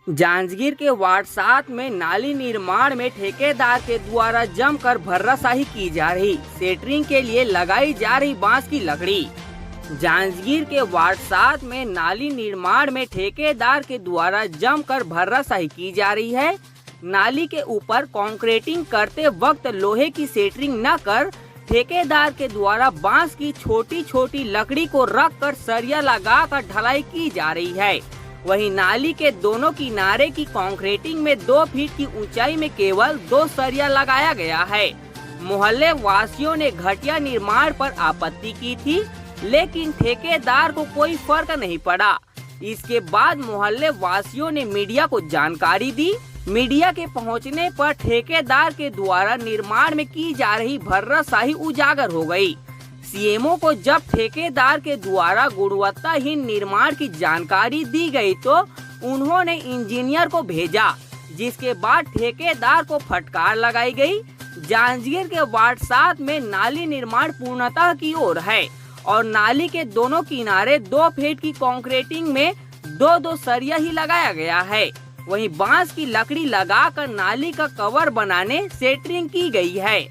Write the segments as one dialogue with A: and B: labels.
A: जांजगीर के वार्ड 7 में नाली निर्माण में ठेकेदार के द्वारा जमकर भर्राशाही की जा रही, सेंटरिंग के लिए लगाई जा रही बांस की लकड़ी। जांजगीर के वार्ड 7 में नाली निर्माण में ठेकेदार के द्वारा जमकर भर्राशाही की जा रही है। नाली के ऊपर कंक्रीटिंग करते वक्त लोहे की सेंटरिंग न कर ठेकेदार के द्वारा बांस की छोटी छोटी लकड़ी को रखकर सरिया लगाकर ढलाई की जा रही है। वहीं नाली के दोनों किनारे की कंक्रीटिंग में 2 फीट की ऊंचाई में केवल 2 सरिया लगाया गया है। मोहल्ले वासियों ने घटिया निर्माण पर आपत्ति की थी, लेकिन ठेकेदार को कोई फर्क नहीं पड़ा। इसके बाद मोहल्ले वासियों ने मीडिया को जानकारी दी। मीडिया के पहुंचने पर ठेकेदार के द्वारा निर्माण में की जा रही भर्राशाही उजागर हो गई। सीएमओ को जब ठेकेदार के द्वारा गुणवत्ताहीन निर्माण की जानकारी दी गई तो उन्होंने इंजीनियर को भेजा, जिसके बाद ठेकेदार को फटकार लगाई गई। जांजगीर के वार्ड 7 में नाली निर्माण पूर्णतः की ओर है और नाली के दोनों किनारे 2 फीट की कंक्रीटिंग में 2-2 सरिया ही लगाया गया है। वहीं बांस की लकड़ी लगाकर नाली का कवर बनाने सेंटरिंग की गई है।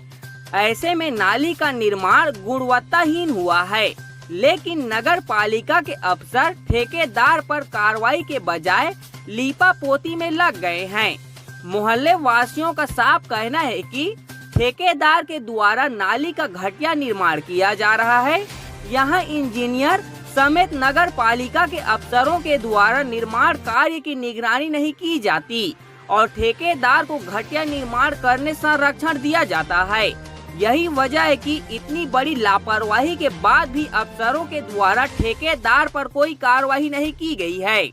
A: ऐसे में नाली का निर्माण गुणवत्ताहीन हुआ है, लेकिन नगर पालिका के अफसर ठेकेदार पर कार्रवाई के बजाय लीपापोती में लग गए हैं। मोहल्ले वासियों का साफ कहना है कि ठेकेदार के द्वारा नाली का घटिया निर्माण किया जा रहा है। यहाँ इंजीनियर समेत नगर पालिका के अफसरों के द्वारा निर्माण कार्य की निगरानी नहीं की जाती और ठेकेदार को घटिया निर्माण करने संरक्षण दिया जाता है। यही वजह है कि इतनी बड़ी लापरवाही के बाद भी अफसरों के द्वारा ठेकेदार पर कोई कार्रवाई नहीं की गई है।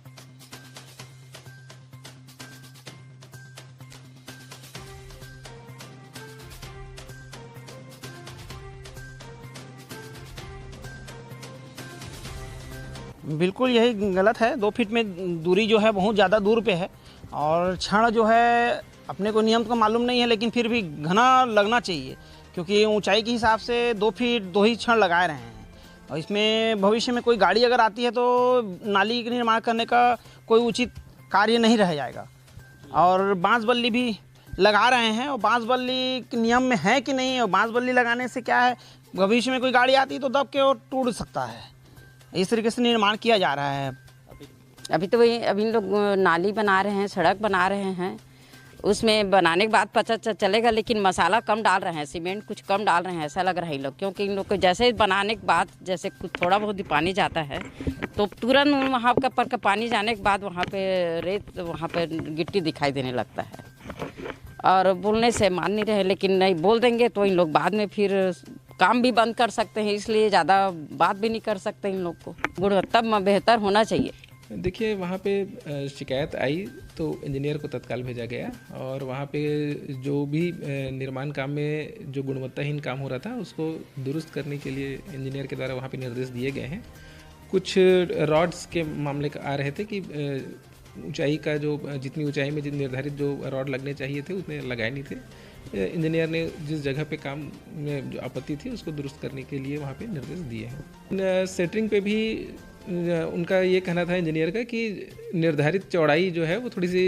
B: बिल्कुल यही गलत है। 2 फीट में दूरी जो है बहुत ज़्यादा दूर पे है और छड़ जो है अपने को नियम का मालूम नहीं है, लेकिन फिर भी घना लगना चाहिए, क्योंकि ऊंचाई के हिसाब से 2 फीट 2 ही छड़ लगाए रहे हैं। और इसमें भविष्य में कोई गाड़ी अगर आती है तो नाली का निर्माण करने का कोई उचित कार्य नहीं रह जाएगा। और बांस बल्ली भी लगा रहे हैं और बांस बल्ली नियम में है कि नहीं, और बांस बल्ली लगाने से क्या है, भविष्य में कोई गाड़ी आती है तो दब के वो टूट सकता है। इस तरीके से निर्माण किया जा रहा है।
C: अभी लोग नाली बना रहे हैं, सड़क बना रहे हैं, उसमें बनाने के बाद पता चलेगा, लेकिन मसाला कम डाल रहे हैं, सीमेंट कुछ कम डाल रहे हैं, ऐसा लग रहा है इन लोग। क्योंकि इन लोग को जैसे बनाने के बाद जैसे कुछ थोड़ा बहुत ही पानी जाता है तो तुरंत वहाँ पर पानी जाने के बाद वहाँ पे रेत, वहाँ पे गिट्टी दिखाई देने लगता है। और बोलने से मान नहीं रहे, लेकिन नहीं बोल देंगे तो इन लोग बाद में फिर काम भी बंद कर सकते हैं, इसलिए ज़्यादा बात भी नहीं कर सकते इन लोग को। गुणवत्ता बेहतर होना चाहिए।
D: देखिए, वहाँ पे शिकायत आई तो इंजीनियर को तत्काल भेजा गया और वहाँ पे जो भी निर्माण काम में जो गुणवत्ताहीन काम हो रहा था उसको दुरुस्त करने के लिए इंजीनियर के द्वारा वहाँ पे निर्देश दिए गए हैं। कुछ रॉड्स के मामले आ रहे थे कि ऊंचाई का जो जितनी ऊंचाई में निर्धारित जो रॉड लगने चाहिए थे उतने लगाए नहीं थे। इंजीनियर ने जिस जगह पे काम में जो आपत्ति थी उसको दुरुस्त करने के लिए वहाँ पे निर्देश दिए हैं। सेंटरिंग पे भी उनका ये कहना था इंजीनियर का कि निर्धारित चौड़ाई जो है वो थोड़ी सी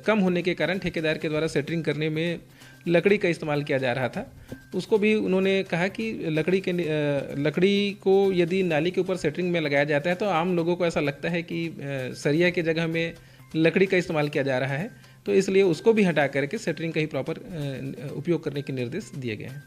D: कम होने के कारण ठेकेदार के द्वारा सेंटरिंग करने में लकड़ी का इस्तेमाल किया जा रहा था। उसको भी उन्होंने कहा कि लकड़ी को यदि नाली के ऊपर सेंटरिंग में लगाया जाता है तो आम लोगों को ऐसा लगता है कि सरिया के जगह में लकड़ी का इस्तेमाल किया जा रहा है, तो इसलिए उसको भी हटा करके सेंटरिंग का ही प्रॉपर उपयोग करने के निर्देश दिए गए हैं।